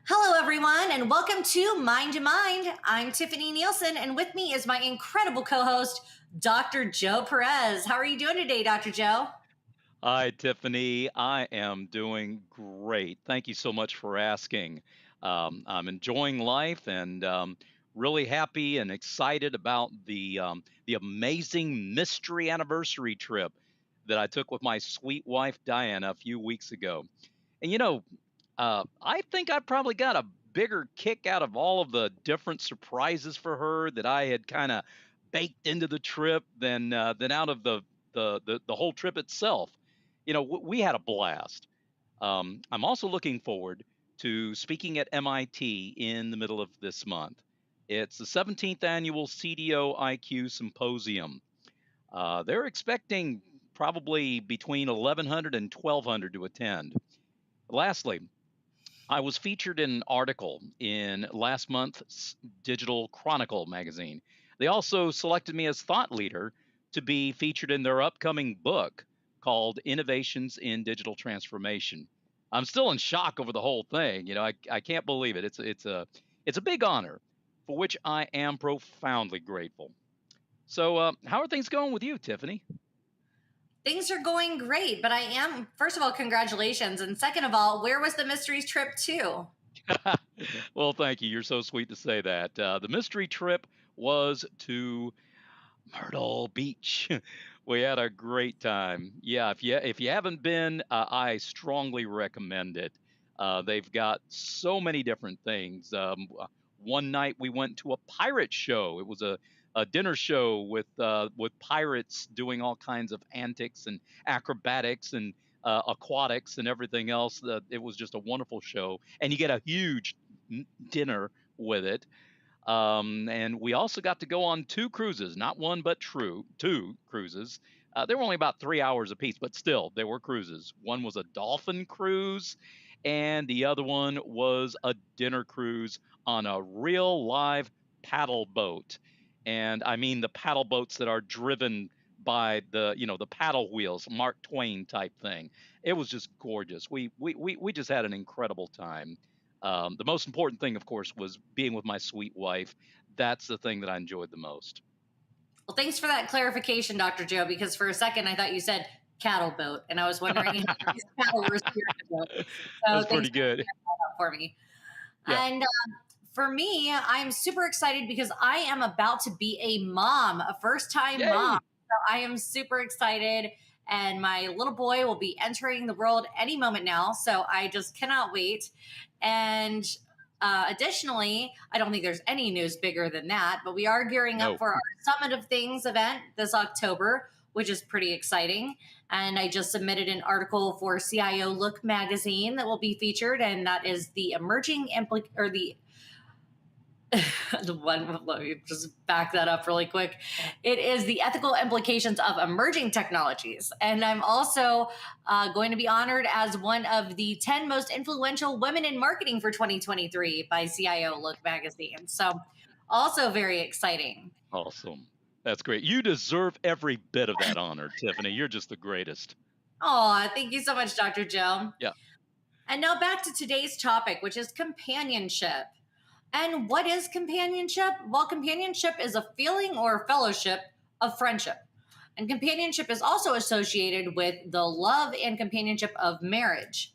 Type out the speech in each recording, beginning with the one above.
Hello, everyone, and welcome to Mind2Mind. I'm Tiffani Neilson, and with me is my incredible co-host, Dr. Joe Perez. How are you doing today, Dr. Joe? Hi, Tiffany. I am doing great. Thank you so much for asking. I'm enjoying life and really happy and excited about the amazing mystery anniversary trip that I took with my sweet wife Diana a few weeks ago. And I think I probably got a bigger kick out of all of the different surprises for her that I had kind of baked into the trip than out of the whole trip itself. We had a blast. I'm also looking forward to speaking at MIT in the middle of this month. It's the 17th annual CDO IQ Symposium. They're expecting probably between 1,100 and 1,200 to attend. Lastly, I was featured in an article in last month's Digital Chronicle magazine. They also selected me as thought leader to be featured in their upcoming book called Innovations in Digital Transformation. I'm still in shock over the whole thing. I can't believe it. It's a big honor for which I am profoundly grateful. So, how are things going with you, Tiffany? Things are going great, but first of all, congratulations. And second of all, where was the mysteries trip to? Well, thank you. You're so sweet to say that. The mystery trip was to Myrtle Beach. We had a great time. Yeah, if you haven't been, I strongly recommend it. They've got so many different things. One night we went to a pirate show. It was a dinner show with pirates doing all kinds of antics and acrobatics and aquatics and everything else. It was just a wonderful show, and you get a huge dinner with it. And we also got to go on two cruises, not one, but two cruises. They were only about 3 hours apiece, but still, they were cruises. One was a dolphin cruise, and the other one was a dinner cruise on a real live paddle boat. And I mean the paddle boats that are driven by the paddle wheels, Mark Twain type thing. It was just gorgeous. We just had an incredible time. The most important thing, of course, was being with my sweet wife. That's the thing that I enjoyed the most. Well, thanks for that clarification, Dr. Joe, because for a second I thought you said cattle boat, and I was wondering how these cattle were steered about. So That's thanks pretty for good. clearing that up for me. Yeah. And for me, I'm super excited because I am about to be a mom, a first time mom. Yay. So I am super excited. And my little boy will be entering the world any moment now. So I just cannot wait. And additionally, I don't think there's any news bigger than that, but we are gearing up No. for our Summit of Things event this October, which is pretty exciting. And I just submitted an article for CIO Look magazine that will be featured, and that is the emerging or the the one. Let me just back that up really quick. It is the ethical implications of emerging technologies, and I'm also going to be honored as one of the 10 most influential women in marketing for 2023 by CIO Look magazine. So, also very exciting. Awesome. That's great. You deserve every bit of that honor, Tiffany. You're just the greatest. Oh, thank you so much, Dr. Joe. Yeah. And now back to today's topic, which is companionship. And what is companionship? Well, companionship is a feeling or fellowship of friendship. And companionship is also associated with the love and companionship of marriage.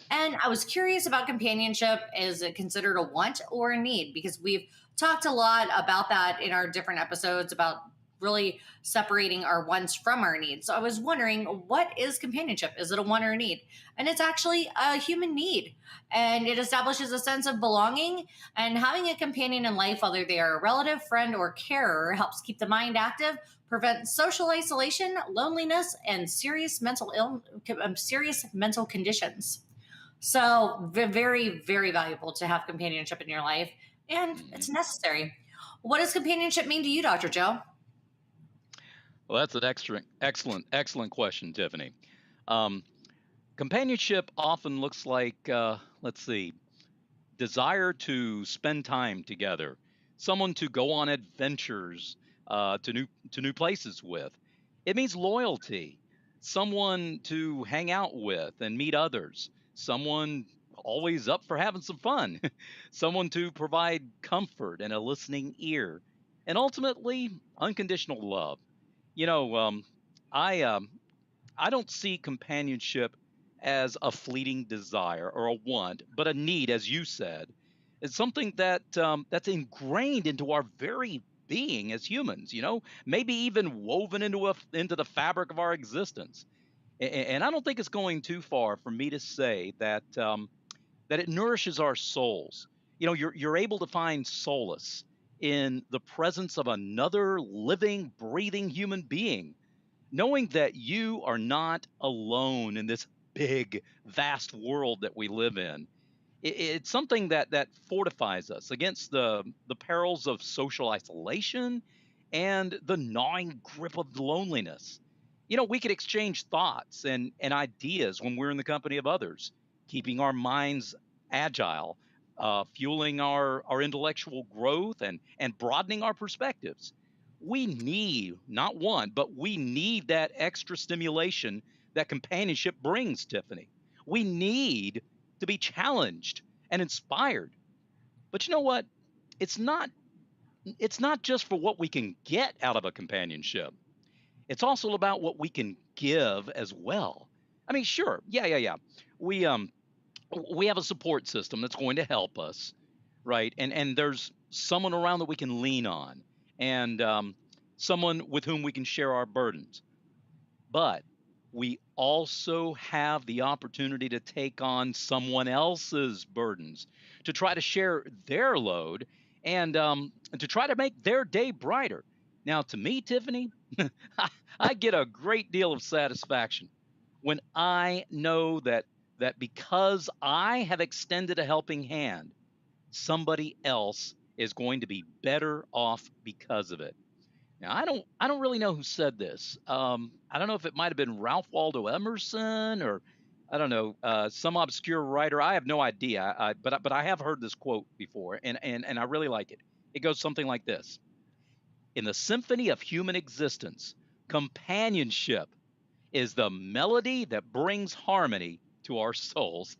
And I was curious about companionship. Is it considered a want or a need? Because we've talked a lot about that in our different episodes about really separating our wants from our needs. So I was wondering, what is companionship? Is it a want or a need? And it's actually a human need. And it establishes a sense of belonging. And having a companion in life, whether they are a relative, friend, or carer, helps keep the mind active, prevent social isolation, loneliness, and serious mental conditions. So very, very valuable to have companionship in your life, and Mhm. it's necessary. What does companionship mean to you, Dr. Joe? Well, that's an excellent question, Tiffany. Um, Companionship often looks like, let's see, desire to spend time together, someone to go on adventures to new places with. It means loyalty, someone to hang out with and meet others, someone always up for having some fun, someone to provide comfort and a listening ear, and ultimately unconditional love. You know, I I don't see companionship as a fleeting desire or a want, but a need, as you said. It's something that's ingrained into our very being as humans. Maybe even woven into the fabric of our existence. And I don't think it's going too far for me to say that it nourishes our souls. You're able to find solace in the presence of another living, breathing human being, knowing that you are not alone in this big, vast world that we live in. It's something that fortifies us against the perils of social isolation and the gnawing grip of loneliness. We could exchange thoughts and ideas when we're in the company of others, keeping our minds agile, fueling our intellectual growth and broadening our perspectives. We need not one, but we need that extra stimulation that companionship brings, Tiffany. We need to be challenged and inspired. But you know what? It's not it's not just for what we can get out of a companionship. It's also about what we can give as well. I mean, sure. Yeah. We we have a support system that's going to help us, right? And there's someone around that we can lean on, and someone with whom we can share our burdens. But we also have the opportunity to take on someone else's burdens, to try to share their load, and to try to make their day brighter. Now, to me, Tiffany, I get a great deal of satisfaction when I know that because I have extended a helping hand, somebody else is going to be better off because of it. Now, I don't really know who said this. I don't know if it might have been Ralph Waldo Emerson, or I don't know, some obscure writer. I have no idea. But I have heard this quote before, and I really like it. It goes something like this: In the symphony of human existence, companionship is the melody that brings harmony to our souls.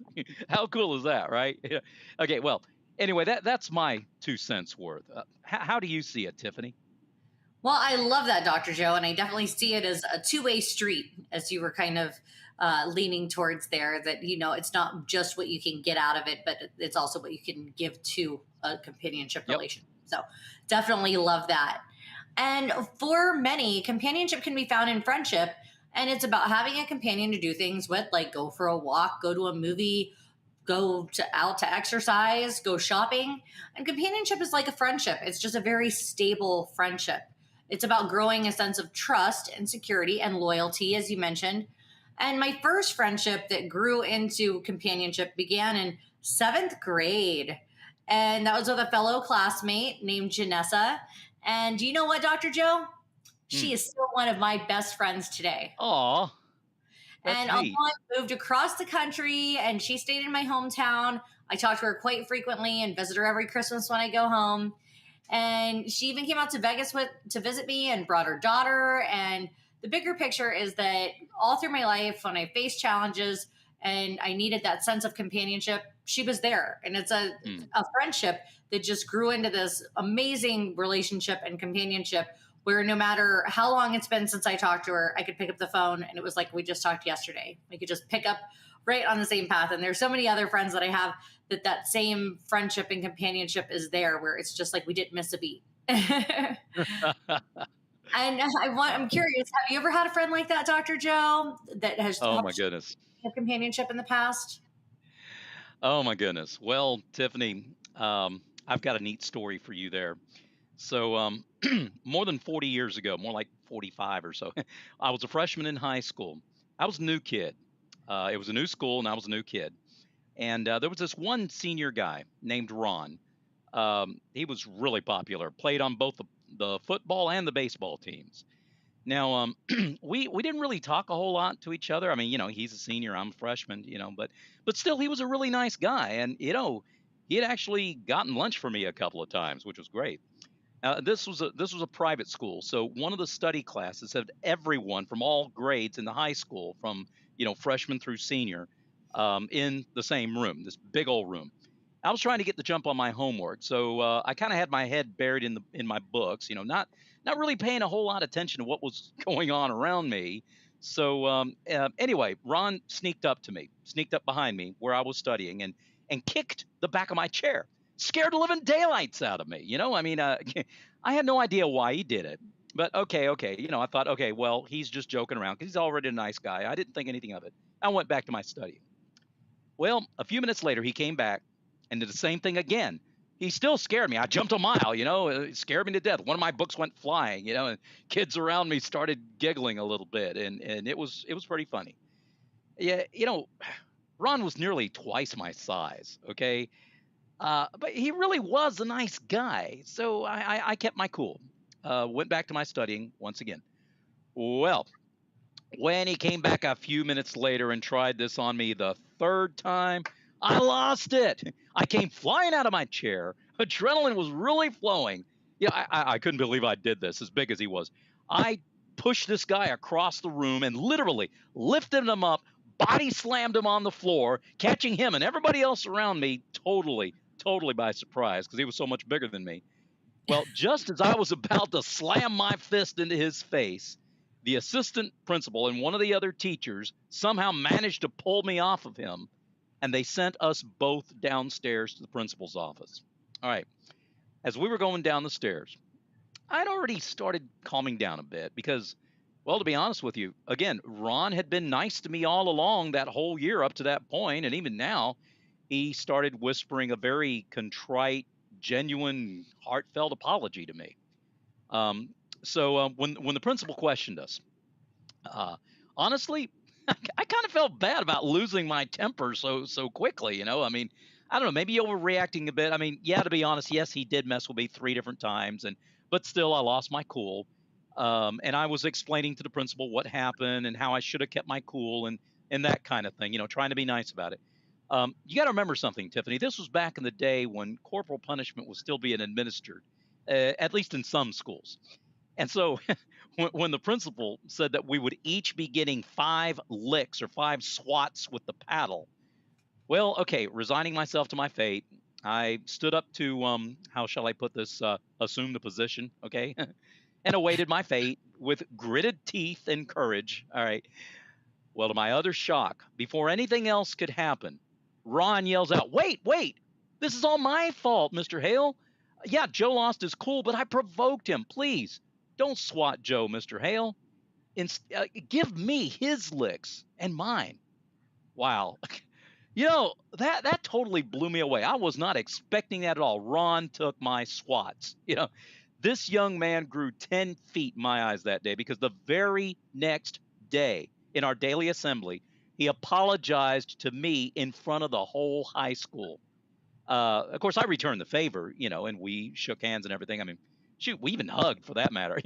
How cool is that, right? Yeah. Okay, well, anyway, that's my 2 cents worth. How do you see it, Tiffany? Well, I love that, Dr. Joe, and I definitely see it as a two-way street, as you were kind of leaning towards there. That it's not just what you can get out of it, but it's also what you can give to a companionship Yep. relationship. So, definitely love that. And for many, companionship can be found in friendship, and it's about having a companion to do things with, like go for a walk, go to a movie, out to exercise, go shopping. And companionship is like a friendship. It's just a very stable friendship. It's about growing a sense of trust and security and loyalty, as you mentioned. And my first friendship that grew into companionship began in seventh grade. And that was with a fellow classmate named Janessa. And do you know what, Dr. Joe? Hmm. She is still one of my best friends today. Aw, that's And although neat. I moved across the country and she stayed in my hometown, I talk to her quite frequently and visit her every Christmas when I go home. And she even came out to Vegas to visit me and brought her daughter. And the bigger picture is that all through my life, when I faced challenges and I needed that sense of companionship, she was there. And it's Hmm. a friendship that just grew into this amazing relationship and companionship where no matter how long it's been since I talked to her, I could pick up the phone and it was like we just talked yesterday. We could just pick up right on the same path. And there's so many other friends that I have that same friendship and companionship is there where it's just like we didn't miss a beat. And I'm curious, have you ever had a friend like that, Dr. Joe, that has Oh my helped goodness. you have companionship in the past? Oh my goodness. Well, Tiffany, I've got a neat story for you there. So, more than 40 years ago, more like 45 or so, I was a freshman in high school. I was a new kid. It was a new school, and I was a new kid. And there was this one senior guy named Ron. He was really popular, played on both the football and the baseball teams. Now, we didn't really talk a whole lot to each other. I mean, he's a senior, I'm a freshman, but still, he was a really nice guy, and he had actually gotten lunch for me a couple of times, which was great. This was a private school, so one of the study classes had everyone from all grades in the high school, from freshman through senior. in the same room, this big old room. I was trying to get the jump on my homework, so I kind of had my head buried in my books, not really paying a whole lot of attention to what was going on around me. So anyway, Ron sneaked up to me, sneaked up behind me where I was studying, and kicked the back of my chair, scared the living daylights out of me. I mean, I had no idea why he did it, but okay, I thought, okay, well, he's just joking around because he's already a nice guy. I didn't think anything of it. I went back to my study. Well, a few minutes later, he came back and did the same thing again. He still scared me. I jumped a mile, it scared me to death. One of my books went flying, and kids around me started giggling a little bit, and it was pretty funny. Yeah, Ron was nearly twice my size, okay, but he really was a nice guy. So I kept my cool. Went back to my studying once again. Well, when he came back a few minutes later and tried this on me the third time, I lost it. I came flying out of my chair. Adrenaline was really flowing. Yeah, I couldn't believe I did this, as big as he was. I pushed this guy across the room and literally lifted him up, body slammed him on the floor, catching him and everybody else around me totally by surprise because he was so much bigger than me. Well, just as I was about to slam my fist into his face, the assistant principal and one of the other teachers somehow managed to pull me off of him, and they sent us both downstairs to the principal's office. All right. As we were going down the stairs, I'd already started calming down a bit because, well, to be honest with you, again, Ron had been nice to me all along that whole year up to that point, and even now, he started whispering a very contrite, genuine, heartfelt apology to me. Um, so when the principal questioned us, uh, honestly, I kind of felt bad about losing my temper so quickly. I mean, I don't know, maybe overreacting a bit. I mean, yeah, to be honest, yes, he did mess with me 3 different times, but still, I lost my cool. And I was explaining to the principal what happened and how I should have kept my cool and that kind of thing. Trying to be nice about it. You got to remember something, Tiffany. This was back in the day when corporal punishment was still being administered, at least in some schools. And so when the principal said that we would each be getting 5 licks or 5 swats with the paddle, well, okay, resigning myself to my fate, I stood up to, how shall I put this, assume the position, okay, and awaited my fate with gritted teeth and courage. All right. Well, to my utter shock, before anything else could happen, Ron yells out, Wait, this is all my fault, Mr. Hale. Yeah, Joe lost his cool, but I provoked him. Please, don't swat Joe, Mr. Hale. Give me his licks and mine. Wow. That totally blew me away. I was not expecting that at all. Ron took my swats. This young man grew 10 feet in my eyes that day because the very next day in our daily assembly, he apologized to me in front of the whole high school. Of course, I returned the favor, and we shook hands and everything. I mean, shoot, we even hugged for that matter.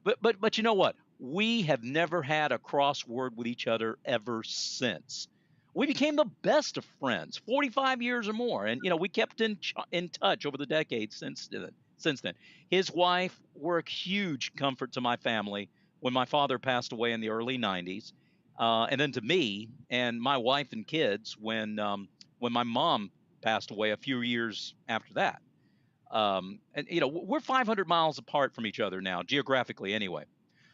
But you know what? We have never had a crossword with each other ever since. We became the best of friends, 45 years or more, and we kept in touch over the decades since then. His wife were a huge comfort to my family when my father passed away in the early 90s, and then to me and my wife and kids when my mom passed away a few years after that. And we're 500 miles apart from each other now, geographically anyway,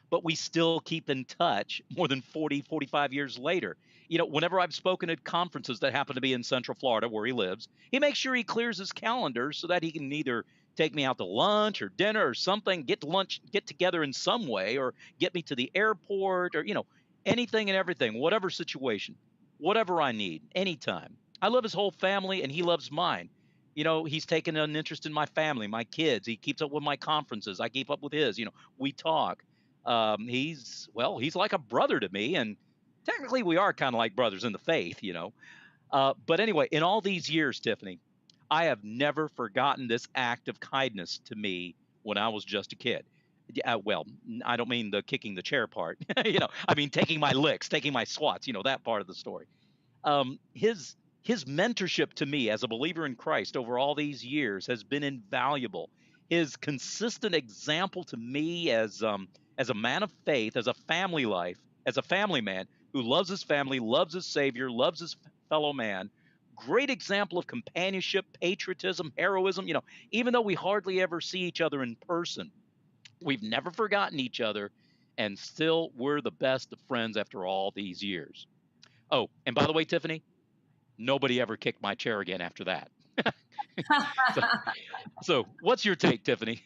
but we still keep in touch more than 40, 45 years later. Whenever I've spoken at conferences that happen to be in Central Florida where he lives, he makes sure he clears his calendar so that he can either take me out to lunch or dinner or something, get together in some way, or get me to the airport, or anything and everything, whatever situation, whatever I need, anytime. I love his whole family and he loves mine. He's taken an interest in my family, my kids. He keeps up with my conferences. I keep up with his. We talk. He's like a brother to me, and technically we are kind of like brothers in the faith. But anyway, in all these years, Tiffany, I have never forgotten this act of kindness to me when I was just a kid. Well, I don't mean the kicking the chair part. I mean taking my licks, taking my swats. That part of the story. His mentorship to me as a believer in Christ over all these years has been invaluable. His consistent example to me as a man of faith, as a family life, as a family man who loves his family, loves his Savior, loves his fellow man. Great example of companionship, patriotism, heroism. Even though we hardly ever see each other in person, we've never forgotten each other, and still we're the best of friends after all these years. Oh, and by the way, Tiffani, nobody ever kicked my chair again after that. so, so what's your take, Tiffani?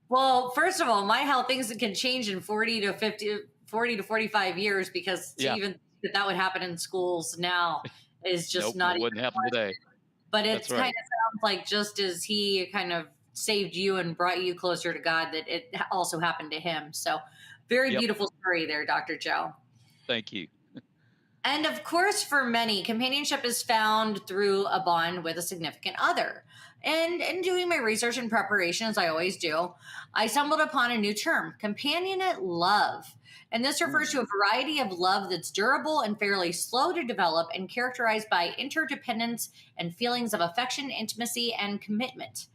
Well, first of all, my how things can change in 40 to 50, 40 to 45 years, because to Yeah, even think that would happen in schools now is just nope, not it even wouldn't happen a today. question. But That's it's kind right. of sounds like just as he kind of saved you and brought you closer to God, that it also happened to him. So very Yep. beautiful story there, Dr. Joe. Thank you. And of course, for many, companionship is found through a bond with a significant other. And in doing my research and preparation, as I always do, I stumbled upon a new term, companionate love. And this Ooh. refers to a variety of love that's durable and fairly slow to develop and characterized by interdependence and feelings of affection, intimacy, and commitment.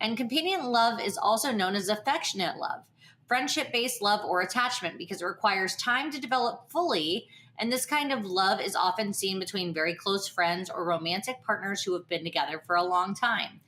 And companion love is also known as affectionate love, friendship based love, or attachment, because it requires time to develop fully. And this kind of love is often seen between very close friends or romantic partners who have been together for a long time.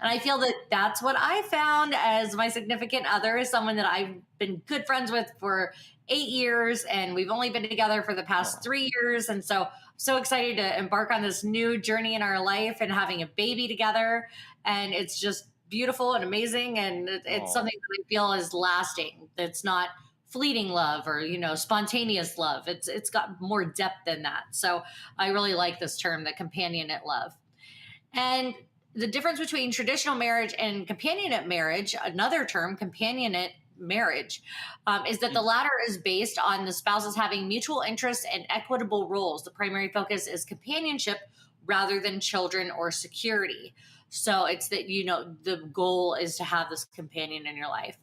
And I feel that that's what I found as my significant other, is someone that I've been good friends with for 8 years, and we've only been together for the past Oh, 3 years. And so excited to embark on this new journey in our life and having a baby together. And it's just beautiful and amazing. And it's oh, something that I feel is lasting. It's not fleeting love or spontaneous love. It's got more depth than that. So I really like this term, the companionate love. And the difference between traditional marriage and companionate marriage, another term, companionate marriage, is that the mm, latter is based on the spouses having mutual interests and equitable roles. The primary focus is companionship rather than children or security. So it's that, the goal is to have this companion in your life.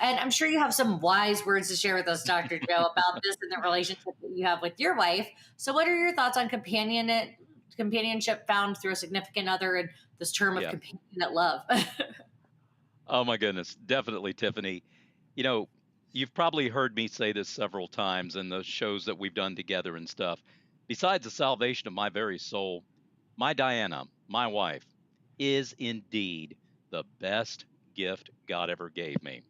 And I'm sure you have some wise words to share with us, Dr. Joe, about this and the relationship that you have with your wife. So, what are your thoughts on companionship found through a significant other, and this term of yeah. companionate love? Oh my goodness, definitely, Tiffany. You know, you've probably heard me say this several times in the shows that we've done together and stuff. Besides the salvation of my very soul, my Diana, my wife, is indeed the best gift God ever gave me.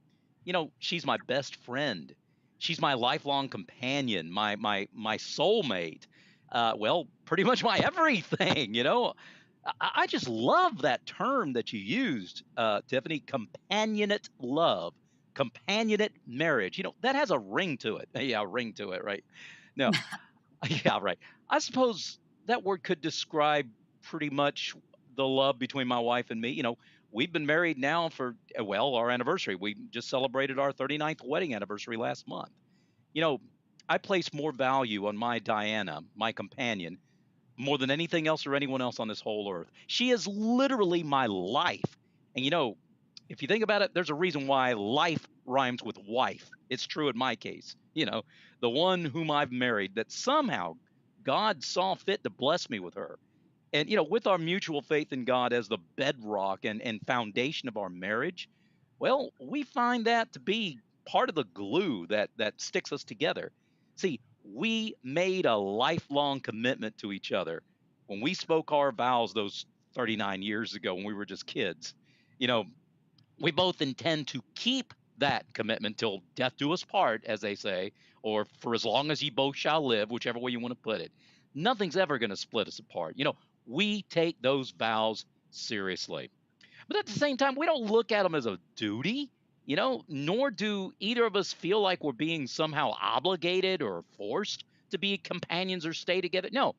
She's my best friend. She's my lifelong companion, my soulmate. Well, pretty much my everything. I just love that term that you used, Tiffany, companionate love, companionate marriage. That has a ring to it. Yeah, a ring to it, right? No, yeah, right. I suppose that word could describe pretty much the love between my wife and me. We've been married now for, well, our anniversary. We just celebrated our 39th wedding anniversary last month. You know, I place more value on my Diana, my companion, more than anything else or anyone else on this whole earth. She is literally my life. And if you think about it, there's a reason why life rhymes with wife. It's true in my case. The one whom I've married, that somehow God saw fit to bless me with her. And with our mutual faith in God as the bedrock and foundation of our marriage, well, we find that to be part of the glue that sticks us together. See, we made a lifelong commitment to each other when we spoke our vows those 39 years ago when we were just kids. You know, we both intend to keep that commitment till death do us part, as they say, or for as long as ye both shall live, whichever way you want to put it. Nothing's ever going to split us apart. We take those vows seriously. But at the same time, we don't look at them as a duty, nor do either of us feel like we're being somehow obligated or forced to be companions or stay together. No,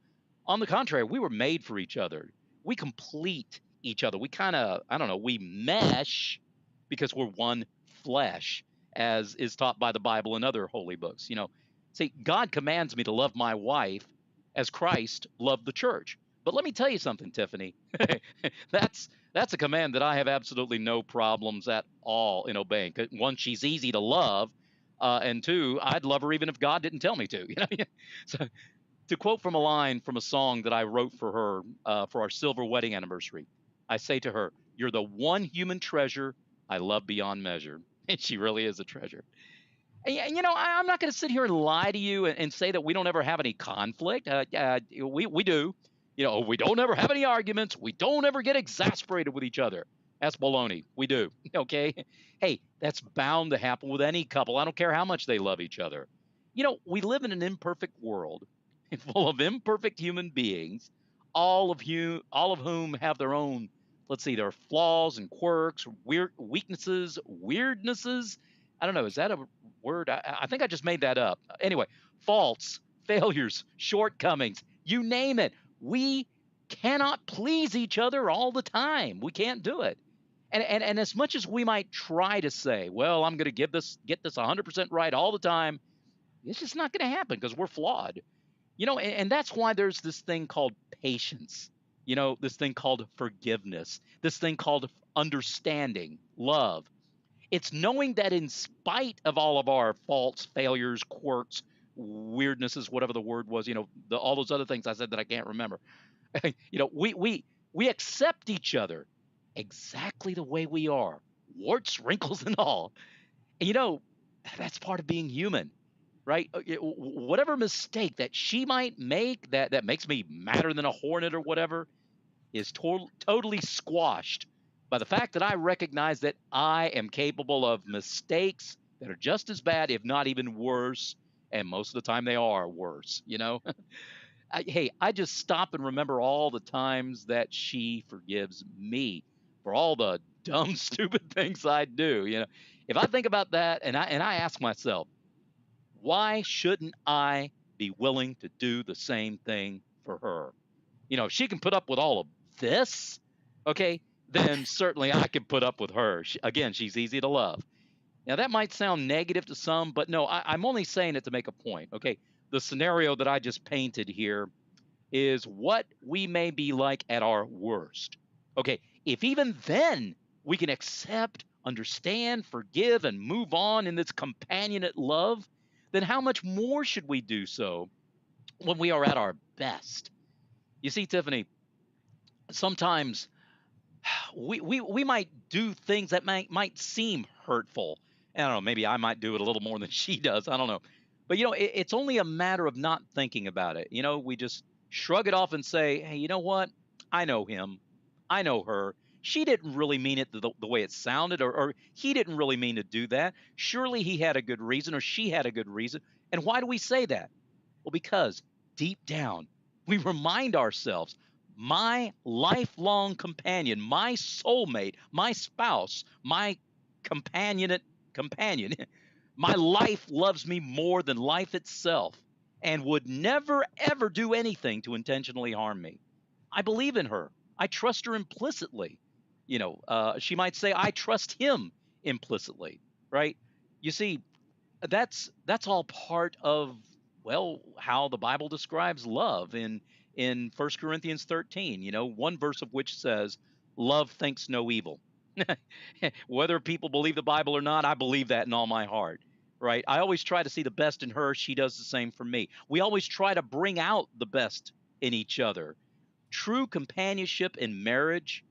on the contrary, we were made for each other. We complete each other. We kind of, I don't know, we mesh because we're one flesh, as is taught by the Bible and other holy books. See, God commands me to love my wife as Christ loved the church. But let me tell you something, Tiffany. That's a command that I have absolutely no problems at all in obeying. 'Cause one, she's easy to love, and two, I'd love her even if God didn't tell me to. So, to quote from a line from a song that I wrote for her for our silver wedding anniversary, I say to her, "You're the one human treasure I love beyond measure," and she really is a treasure. I'm not going to sit here and lie to you and say that we don't ever have any conflict. We do. We don't ever have any arguments. We don't ever get exasperated with each other. That's baloney. We do. Okay. Hey, that's bound to happen with any couple. I don't care how much they love each other. We live in an imperfect world full of imperfect human beings, all of whom have their own, let's see, their flaws and quirks, weird weaknesses, weirdnesses. I don't know. Is that a word? I think I just made that up. Anyway, faults, failures, shortcomings, you name it. We cannot please each other all the time. We can't do it. And as much as we might try to say, well, I'm going to get this 100% right all the time, it's just not going to happen because we're flawed. And that's why there's this thing called patience, this thing called forgiveness, this thing called understanding, love. It's knowing that in spite of all of our faults, failures, quirks, weirdnesses, whatever the word was, all those other things I said that I can't remember. We accept each other exactly the way we are, warts, wrinkles, and all. And that's part of being human, right? Whatever mistake that she might make that makes me madder than a hornet or whatever is totally squashed by the fact that I recognize that I am capable of mistakes that are just as bad, if not even worse. And most of the time they are worse, Hey, I just stop and remember all the times that she forgives me for all the dumb, stupid things I do. If I think about that and I ask myself, why shouldn't I be willing to do the same thing for her? If she can put up with all of this, okay, then certainly I can put up with her. Again, she's easy to love. Now, that might sound negative to some, but no, I'm only saying it to make a point, okay? The scenario that I just painted here is what we may be like at our worst. Okay, if even then we can accept, understand, forgive, and move on in this companionate love, then how much more should we do so when we are at our best? You see, Tiffani, sometimes we might do things that might seem hurtful. I don't know, maybe I might do it a little more than she does. I don't know. But it's only a matter of not thinking about it. We just shrug it off and say, hey, you know what? I know him. I know her. She didn't really mean it the way it sounded, or he didn't really mean to do that. Surely he had a good reason, or she had a good reason. And why do we say that? Well, because deep down, we remind ourselves my lifelong companion, my soulmate, my spouse, my companion, my life loves me more than life itself and would never, ever do anything to intentionally harm me. I believe in her. I trust her implicitly. She might say, I trust him implicitly, right? You see, that's all part of, well, how the Bible describes love in 1 Corinthians 13, one verse of which says, love thinks no evil. Whether people believe the Bible or not, I believe that in all my heart, right? I always try to see the best in her. She does the same for me. We always try to bring out the best in each other. True companionship in marriage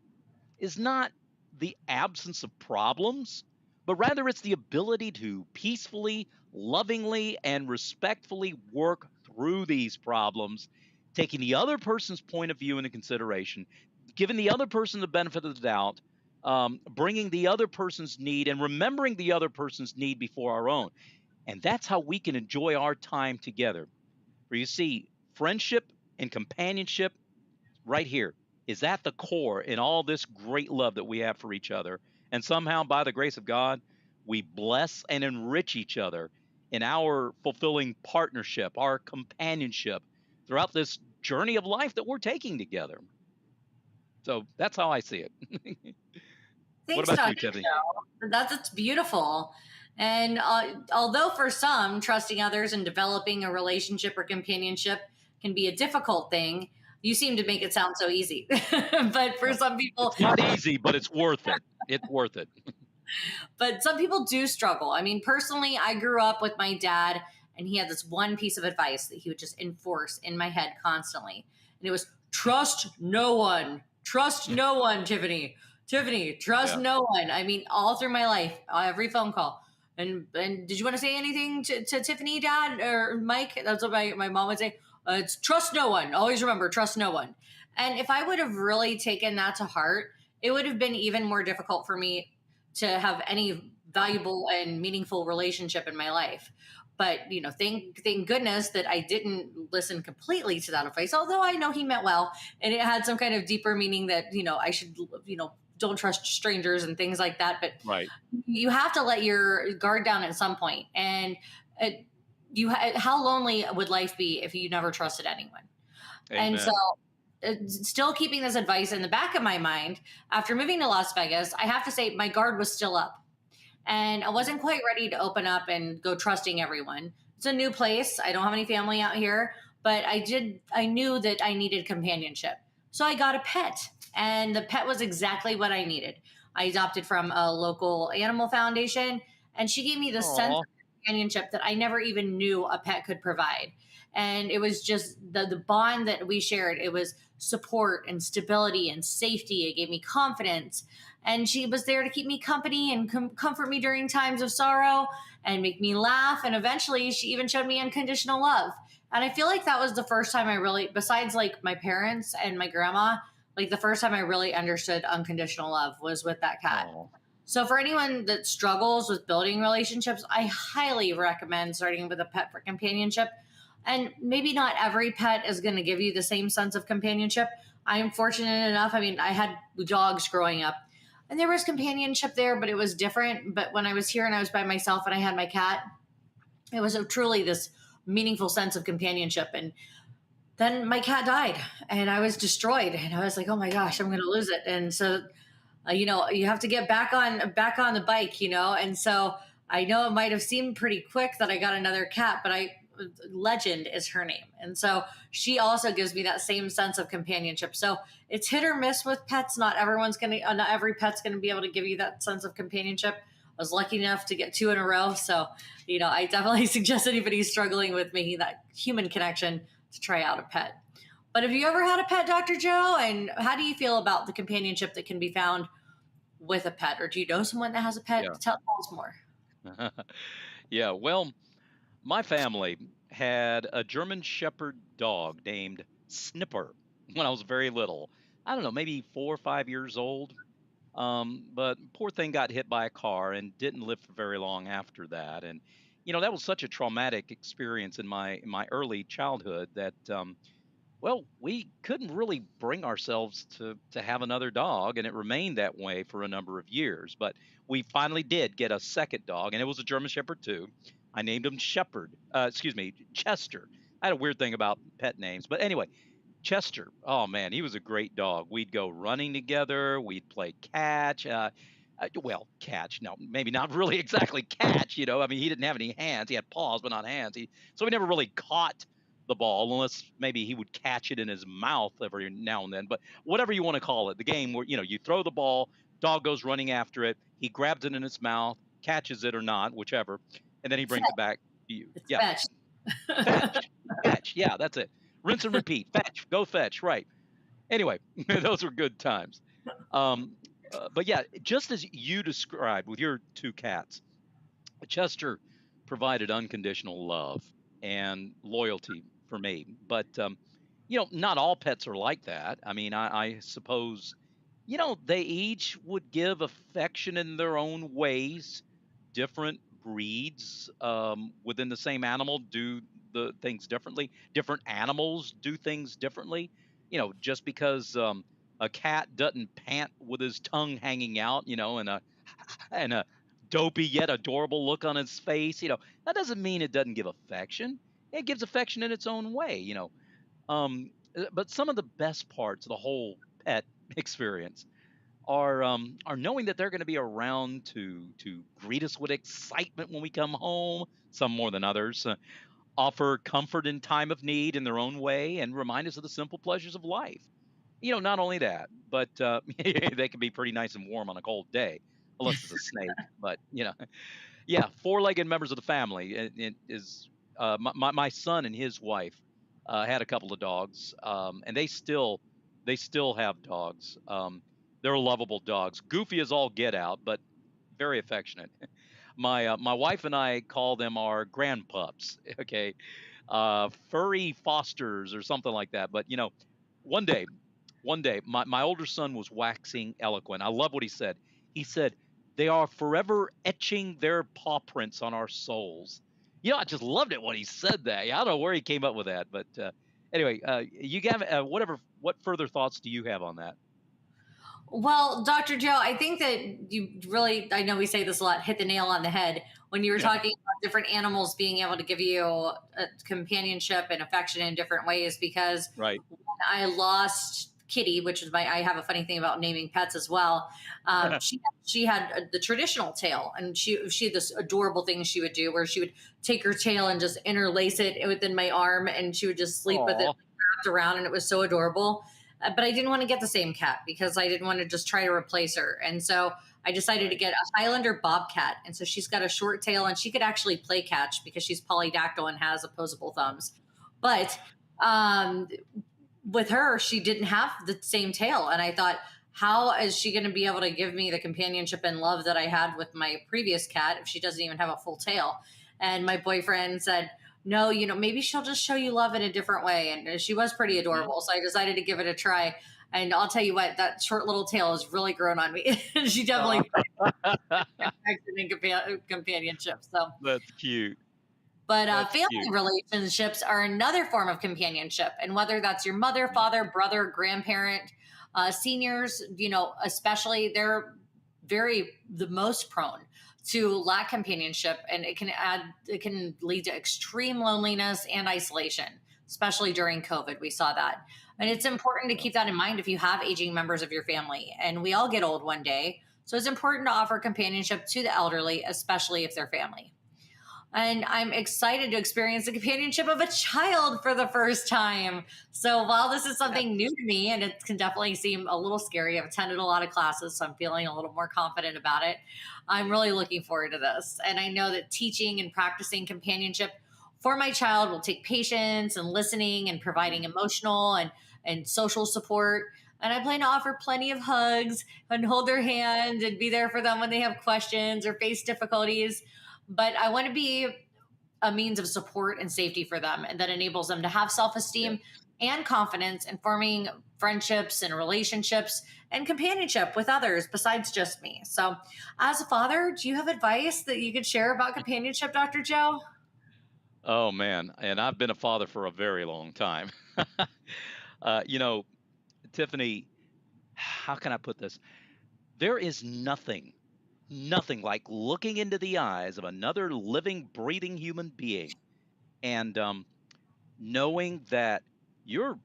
is not the absence of problems, but rather it's the ability to peacefully, lovingly, and respectfully work through these problems, taking the other person's point of view into consideration, giving the other person the benefit of the doubt, bringing the other person's need and remembering the other person's need before our own. And that's how we can enjoy our time together. For you see, friendship and companionship right here is at the core in all this great love that we have for each other. And somehow, by the grace of God, we bless and enrich each other in our fulfilling partnership, our companionship throughout this journey of life that we're taking together. So that's how I see it. What Thanks, about Dr. you, Tiffany? Joe. That's beautiful. And although for some, trusting others and developing a relationship or companionship can be a difficult thing, you seem to make it sound so easy. But for Well, some people, it's not easy, but it's worth it. It's worth it. but some people do struggle. I mean, personally, I grew up with my dad, and he had this one piece of advice that he would just enforce in my head constantly. And it was trust no one. Trust no one, Tiffani. Tiffani, trust Yeah. no one. I mean, all through my life, every phone call. And did you want to say anything to Tiffany, Dad or Mike? That's what my mom would say. It's trust no one. Always remember, trust no one. And if I would have really taken that to heart, it would have been even more difficult for me to have any valuable and meaningful relationship in my life. But thank goodness that I didn't listen completely to that advice. Although I know he meant well, and it had some kind of deeper meaning that I should don't trust strangers and things like that. But Right. you have to let your guard down at some point. And how lonely would life be if you never trusted anyone? And so Amen. still keeping this advice in the back of my mind after moving to Las Vegas, I have to say my guard was still up, and I wasn't quite ready to open up and go trusting everyone. It's a new place. I don't have any family out here, but I knew that I needed companionship. So I got a pet, and the pet was exactly what I needed. I adopted from a local animal foundation, and she gave me the sense Oh, of companionship that I never even knew a pet could provide. And it was just the bond that we shared. It was support and stability and safety. It gave me confidence, and she was there to keep me company and comfort me during times of sorrow and make me laugh. And eventually she even showed me unconditional love. And I feel like that was the first time I really, besides like my parents and my grandma, like the first time I really understood unconditional love was with that cat. oh, So for anyone that struggles with building relationships, I highly recommend starting with a pet for companionship. And maybe not every pet is going to give you the same sense of companionship. I am fortunate enough. I mean, I had dogs growing up, and there was companionship there, but it was different. But when I was here and I was by myself and I had my cat, it was truly this meaningful sense of companionship. And then my cat died, and I was destroyed, and I was like, oh my gosh, I'm going to lose it. And so you have to get back on the bike, and so I know it might have seemed pretty quick that I got another cat, but I Legend is her name, and so she also gives me that same sense of companionship. So it's hit or miss with pets. Not every pet's gonna be able to give you that sense of companionship. I was lucky enough to get two in a row, so I definitely suggest anybody struggling with making that human connection to try out a pet. But have you ever had a pet, Dr. Joe? And how do you feel about the companionship that can be found with a pet? Or do you know someone that has a pet? yeah. Tell us more. Yeah. Well, my family had a German Shepherd dog named Snipper when I was very little. I don't know, maybe 4 or 5 years old. But poor thing got hit by a car and didn't live for very long after that. And that was such a traumatic experience in my early childhood that well, we couldn't really bring ourselves to have another dog, and it remained that way for a number of years. But we finally did get a second dog, and it was a German Shepherd too. I named him Shepherd. Excuse me, Chester. I had a weird thing about pet names, but anyway, Chester. Oh man, he was a great dog. We'd go running together. We'd play catch. Well, catch. No, maybe not really exactly catch. I mean, he didn't have any hands. He had paws, but not hands. So we never really caught the ball unless maybe he would catch it in his mouth every now and then. But whatever you want to call it, the game where you throw the ball, dog goes running after it, he grabs it in his mouth, catches it or not, whichever, and then he brings it back to you. It's Yeah, fetch. fetch, fetch. Yeah, that's it. Rinse and repeat. Fetch, go fetch. Right. Anyway, those were good times. Um, but yeah, just as you described with your two cats, Chester provided unconditional love and loyalty for me. But not all pets are like that. I mean, I suppose they each would give affection in their own ways. Different breeds within the same animal do the things differently. Different animals do things differently. Just because a cat doesn't pant with his tongue hanging out, and a dopey yet adorable look on his face, that doesn't mean it doesn't give affection. It gives affection in its own way. But some of the best parts of the whole pet experience are knowing that they're going to be around to greet us with excitement when we come home. Some more than others. Offer comfort in time of need in their own way, and remind us of the simple pleasures of life. Not only that, but they can be pretty nice and warm on a cold day, unless it's a snake. But yeah, four-legged members of the family. It is my son and his wife had a couple of dogs, and they still have dogs. They're lovable dogs, goofy as all get out, but very affectionate. My wife and I call them our grandpups. Okay, furry fosters or something like that. But one day, my older son was waxing eloquent. I love what he said. He said, "They are forever etching their paw prints on our souls." I just loved it when he said that. I don't know where he came up with that, but anyway, you have whatever. What further thoughts do you have on that? Well, Dr. Joe, I think that you really, I know we say this a lot, hit the nail on the head when you were Yeah, talking about different animals being able to give you companionship and affection in different ways. Because right. when I lost Kitty, which is I have a funny thing about naming pets as well. She had the traditional tail, and she had this adorable thing she would do where she would take her tail and just interlace it within my arm, and she would just sleep with it Aw, wrapped around, and it was so adorable. But I didn't want to get the same cat because I didn't want to just try to replace her. And so I decided to right. get a Highlander bobcat. And so she's got a short tail and she could actually play catch because she's polydactyl and has opposable thumbs. But um, with her, she didn't have the same tail. And I thought, how is she going to be able to give me the companionship and love that I had with my previous cat if she doesn't even have a full tail? And my boyfriend said, no, maybe she'll just show you love in a different way. And she was pretty Hmm. adorable. So I decided to give it a try. And I'll tell you what, that short little tail has really grown on me. She Aw, definitely in companionship. So, that's cute. but That's family cute. relationships are another form of companionship. And whether that's your mother, Mhm. father, brother, grandparent, seniors, especially, they're the most prone to lack companionship. And it can lead to extreme loneliness and isolation, especially during COVID. We saw that. And it's important to Yeah. keep that in mind if you have aging members of your family. And we all get old one day. So it's important to offer companionship to the elderly, especially if they're family. And I'm excited to experience the companionship of a child for the first time. So while this is Yeah. something new to me and it can definitely seem a little scary, I've attended a lot of classes, so I'm feeling a little more confident about it. I'm really looking forward to this. And I know that teaching and practicing companionship for my child will take patience and listening and providing Mhm. emotional and social support. And I plan to offer plenty of hugs and hold their hand and be there for them when they have questions or face difficulties. But I want to be a means of support and safety for them, and that enables them to have self Yeah. esteem and confidence in forming friendships and relationships and companionship with others besides just me. So, as a father, do you have advice that you could share about companionship, Dr. Joe? Oh man, and I've been a father for a very long time. uh, you know, Tiffany, how can I put this? There is nothing like looking into the eyes of another living, breathing human being and knowing that you're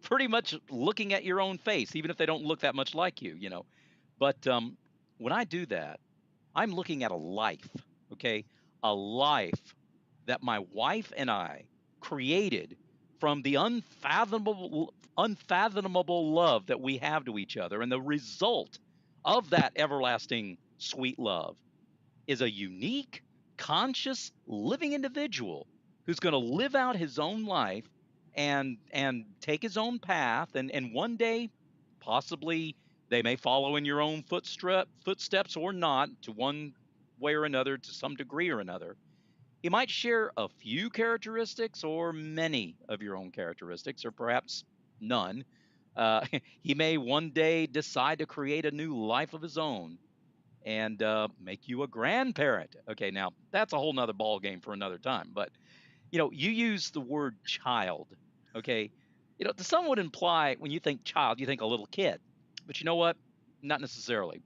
pretty much looking at your own face, even if they don't look that much like you. But when I do that, I'm looking at a life, okay? A life that my wife and I created from the unfathomable love that we have to each other. And the result of that everlasting sweet love is a unique, conscious, living individual who's going to live out his own life and take his own path and one day possibly they may follow in your own footsteps or not to one way or another to some degree or another. He might share a few characteristics or many of your own characteristics or perhaps none. He may one day decide to create a new life of his own and make you a grandparent. Okay, now that's a whole nother ball game for another time. But you use the word child. Okay, some would imply when you think child, you think a little kid. But you know what? Not necessarily.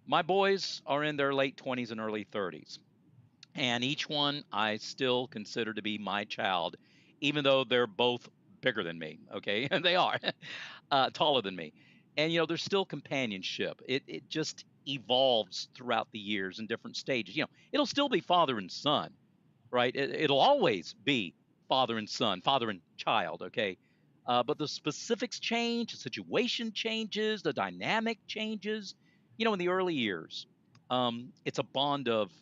My boys are in their late 20s and early 30s, and each one I still consider to be my child, even though they're both bigger than me. Okay, and they are taller than me, and there's still companionship. It just evolves throughout the years in different stages. It'll still be father and son, right? It'll always be father and son, father and child. Okay, but the specifics change, the situation changes, the dynamic changes. In the early years, it's a bond of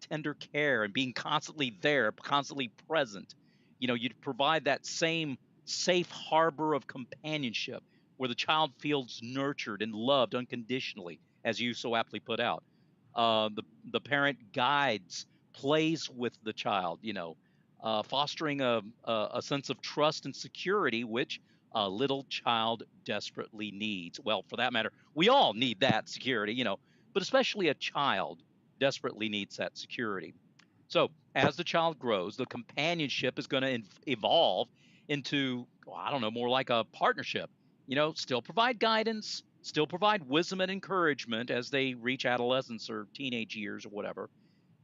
tender care and being constantly there, constantly present. You provide that same safe harbor of companionship where the child feels nurtured and loved unconditionally, as you so aptly put out. The parent guides, plays with the child, fostering a sense of trust and security, which a little child desperately needs. Well, for that matter, we all need that security, but especially a child desperately needs that security. So as the child grows, the companionship is going to evolve into, well, I don't know, more like a partnership. Still provide guidance, still provide wisdom and encouragement as they reach adolescence or teenage years or whatever.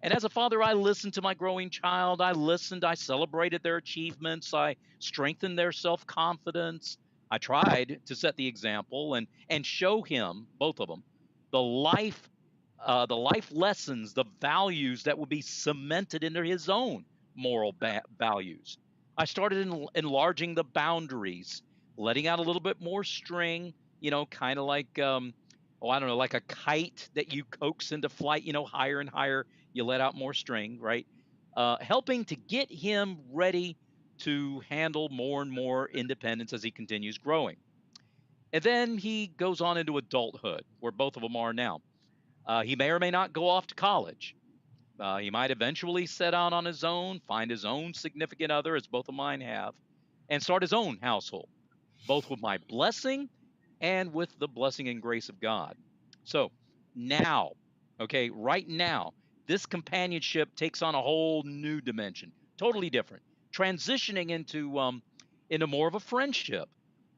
And as a father, I listened to my growing child. I listened, I celebrated their achievements, I strengthened their self-confidence. I tried to set the example and show him, both of them, the life the life lessons, the values that would be cemented into his own moral values. I started enlarging the boundaries, letting out a little bit more string, kind of like, oh, I don't know, like a kite that you coax into flight, higher and higher, you let out more string, right? Helping to get him ready to handle more and more independence as he continues growing. And then he goes on into adulthood, where both of them are now. He may or may not go off to college. He might eventually set out on his own, find his own significant other, as both of mine have, and start his own household, both with my blessing and with the blessing and grace of God. So now, okay, right now, this companionship takes on a whole new dimension, totally different, transitioning into more of a friendship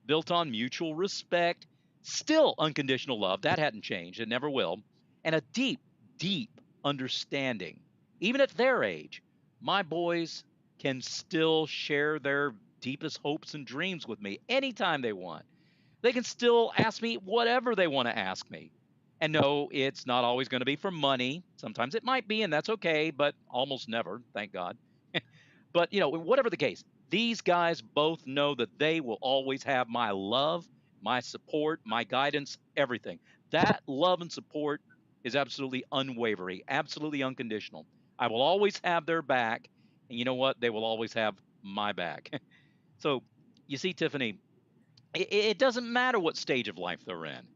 built on mutual respect, still unconditional love. That hadn't changed, it never will, and a deep, deep understanding. Even at their age, my boys can still share their deepest hopes and dreams with me anytime they want. They can still ask me whatever they want to ask me. And no, it's not always going to be for money. Sometimes it might be, and that's okay, but almost never, thank God. But, whatever the case, these guys both know that they will always have my love, my support, my guidance, everything. That love and support is absolutely unwavering, absolutely unconditional. I will always have their back. And you know what? They will always have my back. So, you see, Tiffani, it doesn't matter what stage of life they're in.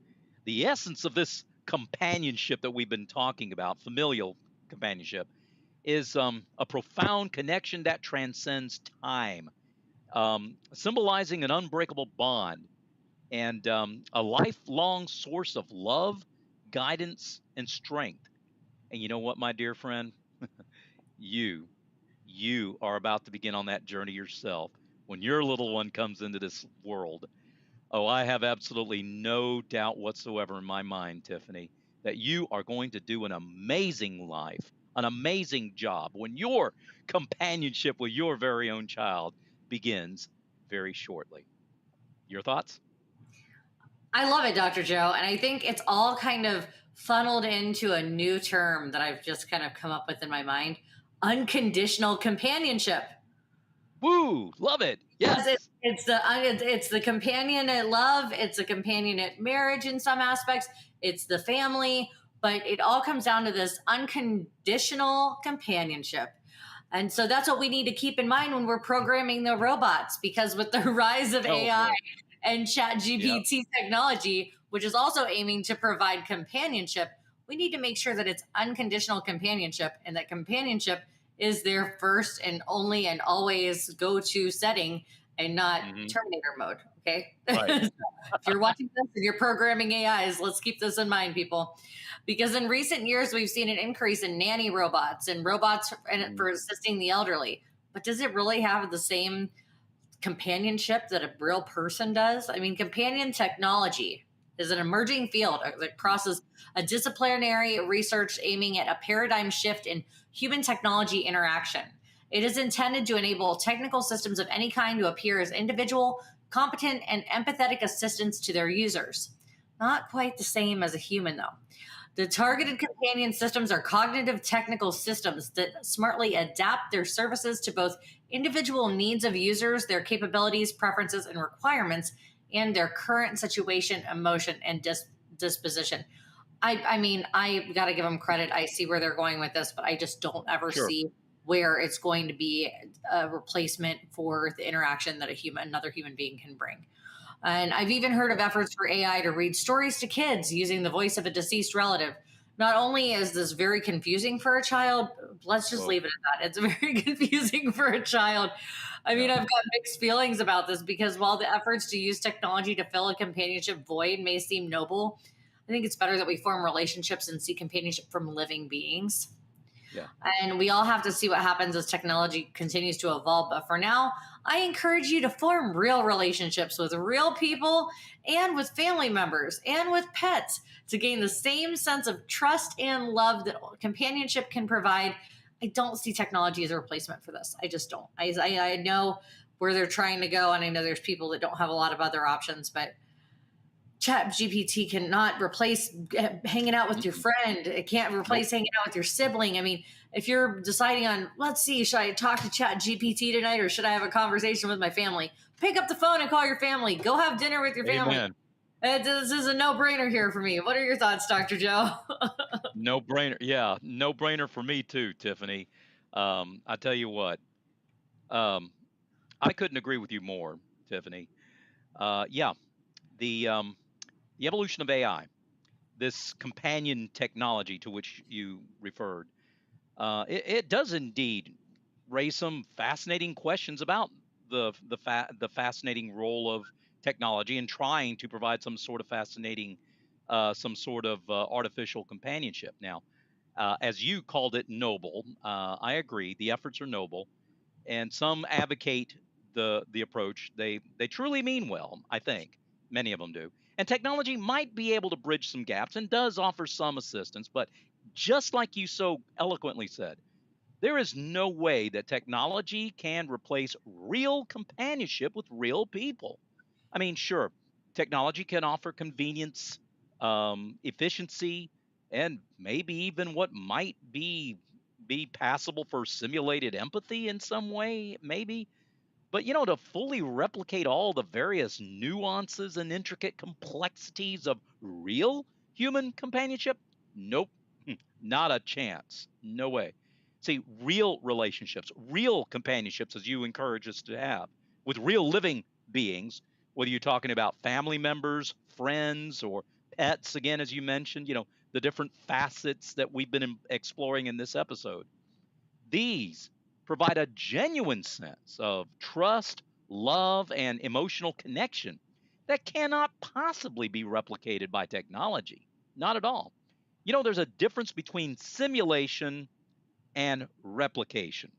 The essence of this companionship that we've been talking about, familial companionship, is a profound connection that transcends time, symbolizing an unbreakable bond and a lifelong source of love, guidance, and strength. And you know what, my dear friend? You, you are about to begin on that journey yourself when your little one comes into this world. Oh, I have absolutely no doubt whatsoever in my mind, Tiffani, that you are going to do an amazing life, an amazing job when your companionship with your very own child begins very shortly. Your thoughts? I love it, Dr. Joe. And I think it's all kind of funneled into a new term that I've just kind of come up with in my mind: unconditional companionship. Woo! Love it. Because Yes. it's the companionate love, it's a companionate marriage in some aspects, it's the family, but it all comes down to this unconditional companionship. And so that's what we need to keep in mind when we're programming the robots, because with the rise of Oh AI boy. and chat Yep. GPT technology, which is also aiming to provide companionship, we need to make sure that it's unconditional companionship, and that companionship is their first and only and always go-to setting, and not Hmm. Terminator mode. Okay. Right. So if you're watching this and you're programming AIs, let's keep this in mind, people. Because in recent years, we've seen an increase in nanny robots and robots Mhm. for assisting the elderly. But does it really have the same companionship that a real person does? I mean, companion technology is an emerging field that crosses a disciplinary research aiming at a paradigm shift in human technology interaction. It is intended to enable technical systems of any kind to appear as individual, competent, and empathetic assistants to their users. Not quite the same as a human, though. The targeted companion systems are cognitive technical systems that smartly adapt their services to both individual needs of users, their capabilities, preferences, and requirements, and their current situation, emotion, and disposition. I mean, I got to give them credit. I see where they're going with this, but I just don't ever Sure. see where it's going to be a replacement for the interaction that another human being can bring. And I've even heard of efforts for AI to read stories to kids using the voice of a deceased relative, not only is this very confusing for a child, let's just Whoa. leave it at that. It's very confusing for a child. I mean, Yeah. I've got mixed feelings about this because while the efforts to use technology to fill a companionship void may seem noble, I think it's better that we form relationships and see companionship from living beings. Yeah. And we all have to see what happens as technology continues to evolve. But for now, I encourage you to form real relationships with real people and with family members and with pets to gain the same sense of trust and love that companionship can provide. I don't see technology as a replacement for this. I just don't. I know where they're trying to go, and I know there's people that don't have a lot of other options, but Chat GPT cannot replace hanging out with your Mm-mm. friend. It can't Nope. replace hanging out with your sibling. I mean, if you're deciding on, let's see, should I talk to Chat GPT tonight or should I have a conversation with my family? Pick up the phone and call your family. Go have dinner with your family. Amen. This is a no brainer here for me. What are your thoughts, Dr. Joe? No brainer. Yeah, no brainer for me too, Tiffany. I tell you what, um, I couldn't agree with you more, Tiffany. Yeah, the um, the evolution of AI, this companion technology to which you referred, it does indeed raise some fascinating questions about the fascinating role of technology in trying to provide some sort of artificial companionship. Now, as you called it, noble. I agree. The efforts are noble, and some advocate the approach. They truly mean well. I think many of them do. And technology might be able to bridge some gaps and does offer some assistance. But just like you so eloquently said, there is no way that technology can replace real companionship with real people. I mean, sure, technology can offer convenience, efficiency, and maybe even what might be passable for simulated empathy in some way, maybe. But to fully replicate all the various nuances and intricate complexities of real human companionship, nope, not a chance. No way. See, real relationships, real companionship, as you encourage us to have with real living beings, whether you're talking about family members, friends, or pets, again, as you mentioned, the different facets that we've been exploring in this episode. These provide a genuine sense of trust, love, and emotional connection that cannot possibly be replicated by technology. Not at all. There's a difference between simulation and replication.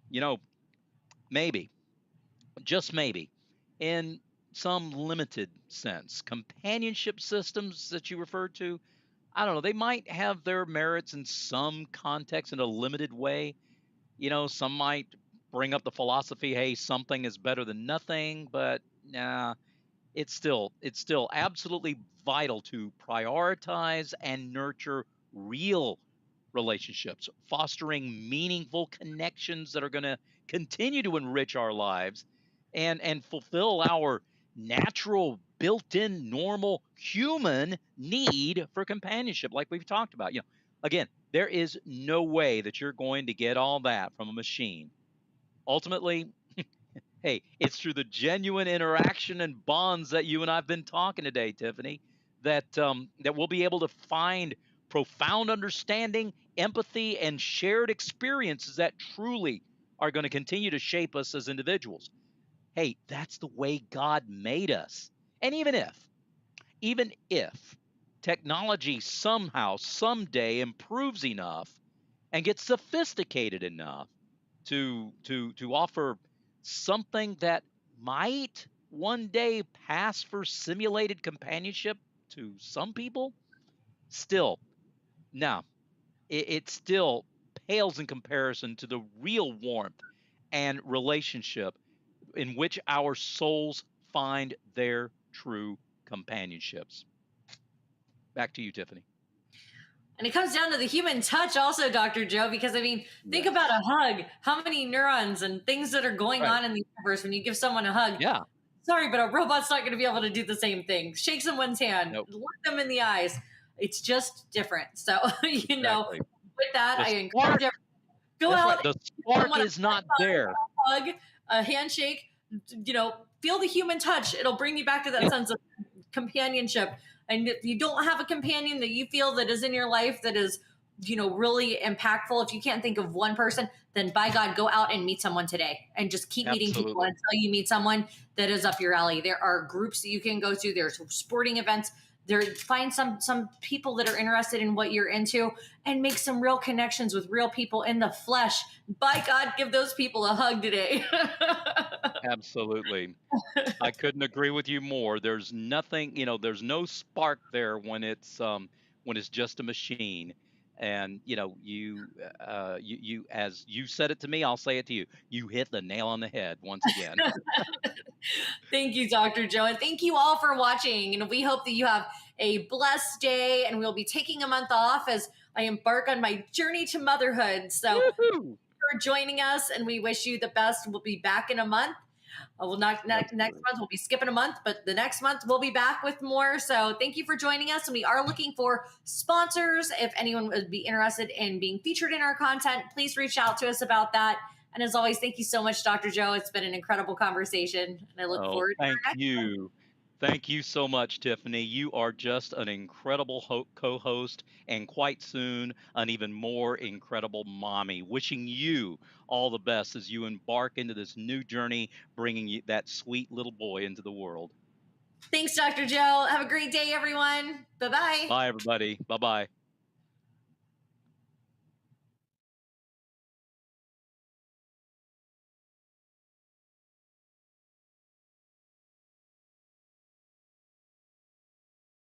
You know, maybe, just maybe, in some limited sense, companionship systems that you referred to, I don't know, they might have their merits in some context in a limited way. Some might bring up the philosophy, hey, something is better than nothing, but nah, it's still absolutely vital to prioritize and nurture real relationships, fostering meaningful connections that are going to continue to enrich our lives and fulfill our natural built-in normal human need for companionship like we've talked about. Again, there is no way that you're going to get all that from a machine. Ultimately, hey, it's through the genuine interaction and bonds that you and I've been talking today, Tiffany, that we'll be able to find profound understanding, empathy, and shared experiences that truly are going to continue to shape us as individuals. Hey, that's the way God made us. And even if technology somehow, someday improves enough and gets sophisticated enough to offer something that might one day pass for simulated companionship to some people, still, no, it still pales in comparison to the real warmth and relationship in which our souls find their true companionships. Back to you, Tiffany. And it comes down to the human touch also, Dr. Joe, because I mean, think about Yes. a hug. How many neurons and things that are going Right. on in the universe when you give someone a hug? Yeah. Sorry, but a robot's not going to be able to do the same thing. Shake someone's hand, Nope. look them in the eyes. It's just different. So, Exactly. with that, The I encourage spark. everyone to go That's out right. and The give spark someone is not there. a hug, a handshake, feel the human touch. It'll bring you back to that Yeah. sense of companionship, and if you don't have a companion that you feel that is in your life that is, really impactful, if you can't think of one person, then by God, go out and meet someone today and just keep meeting people Absolutely. until you meet someone that is up your alley. There are groups that you can go to, there's sporting events. There, find some people that are interested in what you're into and make some real connections with real people in the flesh. By God, give those people a hug today. Absolutely. I couldn't agree with you more. There's nothing, there's no spark there when it's just a machine. And as you said it to me, I'll say it to you. You hit the nail on the head once again. Thank you, Dr. Joe. And thank you all for watching. And we hope that you have a blessed day. And we'll be taking a month off as I embark on my journey to motherhood. So Woohoo! for joining us, and we wish you the best. We'll be back in a month. Well, not next Absolutely. month. We'll be skipping a month, but the next month we'll be back with more. So thank you for joining us. And we are looking for sponsors. If anyone would be interested in being featured in our content, please reach out to us about that. And as always, thank you so much, Dr. Joe. It's been an incredible conversation. And I look Oh, forward to thank our next one. you. Thank you so much, Tiffany. You are just an incredible co host, and quite soon, an even more incredible mommy. Wishing you all the best as you embark into this new journey, bringing you that sweet little boy into the world. Thanks, Dr. Joe. Have a great day, everyone. Bye bye. Bye, everybody. Bye bye.